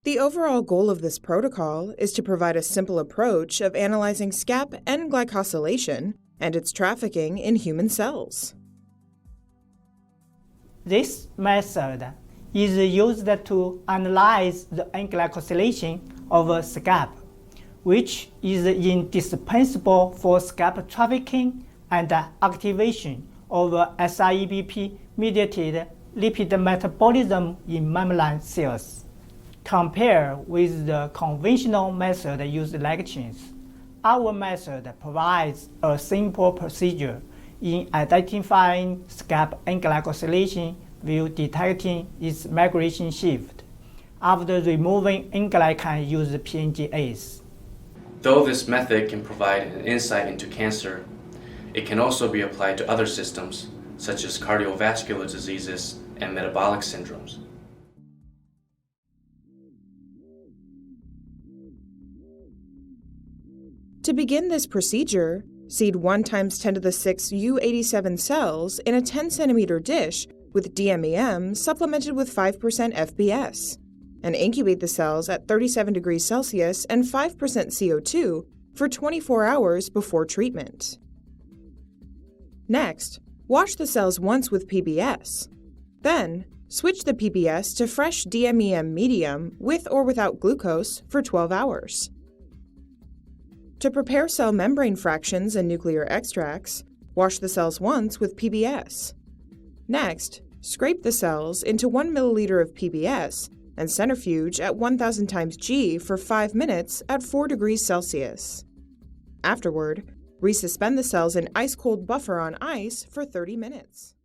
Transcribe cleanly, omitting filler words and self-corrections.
The overall goal of this protocol is to provide a simple approach of analyzing SCAP N-glycosylation and its trafficking in human cells. This method is used to analyze the N-glycosylation of SCAP, which is indispensable for SCAP trafficking and activation of SIEBP-mediated lipid metabolism in mammalian cells. Compared with the conventional method used like chains, our method provides a simple procedure in identifying SCAP N-glycosylation while detecting its migration shift. After removing N-glycan use PNGase. Though this method can provide an insight into cancer, it can also be applied to other systems, such as cardiovascular diseases and metabolic syndromes. To begin this procedure, seed 1 × 10⁶ U87 cells in a 10 cm dish with DMEM supplemented with 5% FBS, and incubate the cells at 37 degrees Celsius and 5% CO2 for 24 hours before treatment. Next, wash the cells once with PBS. Then, switch the PBS to fresh DMEM medium with or without glucose for 12 hours. To prepare cell membrane fractions and nuclear extracts, wash the cells once with PBS. Next, scrape the cells into 1 milliliter of PBS and centrifuge at 1000 times G for 5 minutes at 4 degrees Celsius. Afterward, resuspend the cells in ice-cold buffer on ice for 30 minutes.